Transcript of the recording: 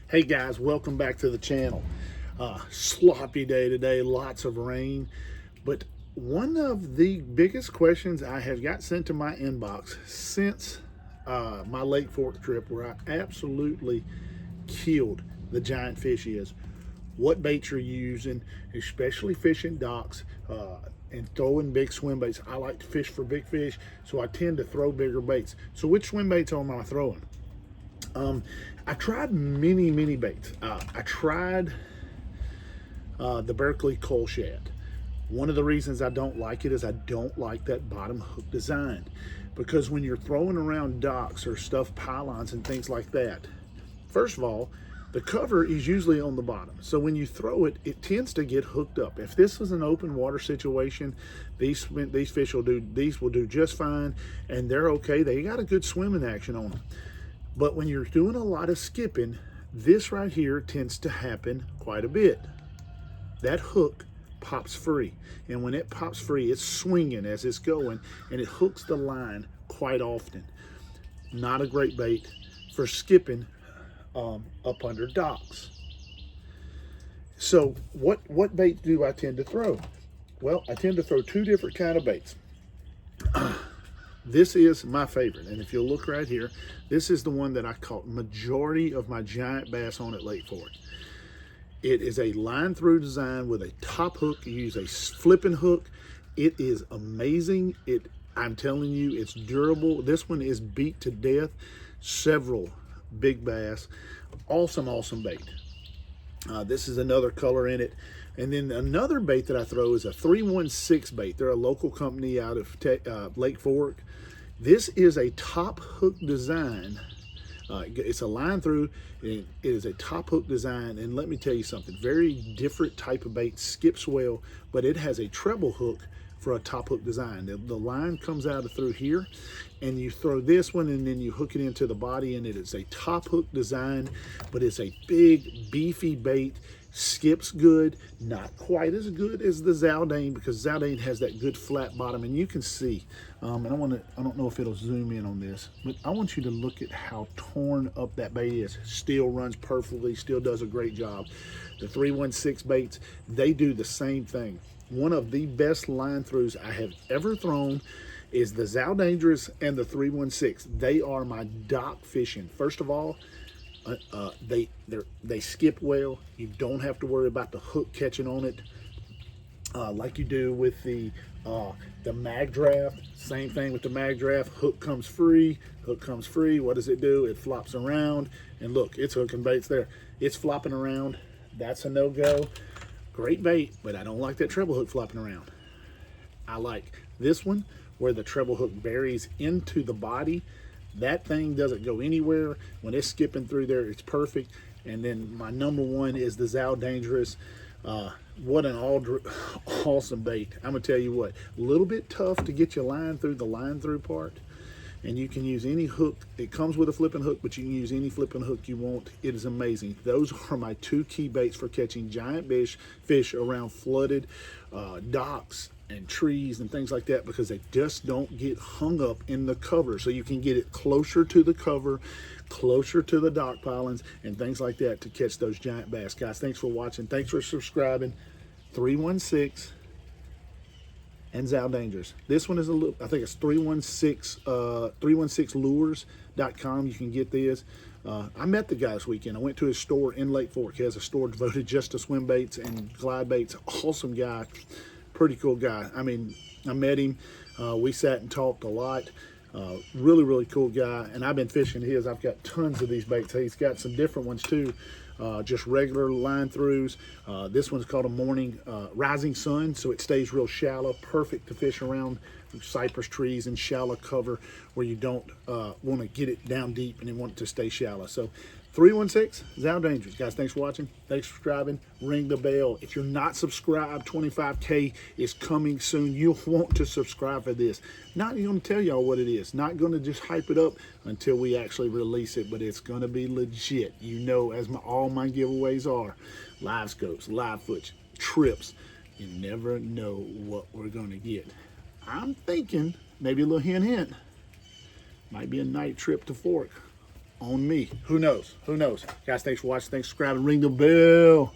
Hey guys, welcome back to the channel. Sloppy day today, lots of rain, but one of the biggest questions I have got sent to my inbox since my Lake Fork trip, where I absolutely killed the giant fish, is what baits you're using, especially fishing docks and throwing big swim baits. I like to fish for big fish, so I tend to throw bigger baits. So which swim baits am I throwing? I tried many baits. I tried the Berkeley coal shad. One of the reasons I don't like it is I don't like that bottom hook design, because when you're throwing around docks or stuff, pylons and things like that, first of all, the cover is usually on the bottom. So when you throw it, it tends to get hooked up. If this was an open water situation, these fish will do just fine, and they're okay. They got a good swimming action on them. But when you're doing a lot of skipping, this right here tends to happen quite a bit. That hook pops free. And when it pops free, it's swinging as it's going, and it hooks the line quite often. Not a great bait for skipping up under docks. So what bait do I tend to throw? Well, I tend to throw two different kind of baits. This is my favorite, and if you'll look right here, this is the one that I caught majority of my giant bass on at Lake Fork. It is a line through design with a top hook. You use a flipping hook. It is amazing. I'm telling you, it's durable. This one is beat to death. Several big bass. Awesome bait. This is another color in it. And then another bait that I throw is a 316 bait. They're a local company out of Lake Fork. This is a top hook design. It's a line through. It is a top hook design. And let me tell you something, very different type of bait, skips well, but it has a treble hook for a top hook design. The line comes out of through here, and you throw this one, and then you hook it into the body, and it is a top hook design, but it's a big, beefy bait. Skips good, not quite as good as the Zaldane, because Zaldane has that good flat bottom, and you can see, and I don't know if it'll zoom in on this, but I want you to look at how torn up that bait is. Still runs perfectly, still does a great job. The 316 baits, they do the same thing. One of the best line throughs I have ever thrown is the Zaldangerous and the 316. They are my dock fishing. First of all, they skip well. You don't have to worry about the hook catching on it like you do with the mag draft. Same thing with the mag draft. Hook comes free. What does it do? It flops around, and look, it's hooking baits there. It's flopping around. That's a no-go. Great bait, but I don't like that treble hook flopping around. I like this one where the treble hook buries into the body. That thing doesn't go anywhere. When it's skipping through there, it's perfect. And then my number one is the Zaldangerous. What an awesome bait. I'm gonna tell you what, a little bit tough to get your line through the line through part. And you can use any hook. It comes with a flipping hook, but you can use any flipping hook you want. It is amazing. Those are my two key baits for catching giant fish around flooded docks and trees and things like that, because they just don't get hung up in the cover. So you can get it closer to the cover, closer to the dock pylons and things like that to catch those giant bass. Guys, thanks for watching. Thanks for subscribing. 316 and Zaldangerous. This one is a little, I think it's 316lures.com. You can get this. I met the guy this weekend. I went to his store in Lake Fork. He has a store devoted just to swim baits and glide baits. Awesome guy. Pretty cool guy. I mean, I met him. We sat and talked a lot. Really cool guy. And I've been fishing his. I've got tons of these baits. He's got some different ones too. Just regular line throughs. This one's called a morning rising sun, so it stays real shallow. Perfect to fish around cypress trees and shallow cover where you don't want to get it down deep and you want it to stay shallow. So 316 Zaldangerous. Guys, thanks for watching. Thanks for subscribing. Ring the bell. If you're not subscribed, 25K is coming soon. You'll want to subscribe for this. Not going to tell y'all what it is. Not going to just hype it up until we actually release it, but it's going to be legit. You know, as all my giveaways are. Livescopes, live footage, trips. You never know what we're going to get. I'm thinking maybe a little hint. Might be a night trip to Fork. on me. Who knows? Who knows? Guys, thanks for watching. Thanks for subscribing. Ring the bell.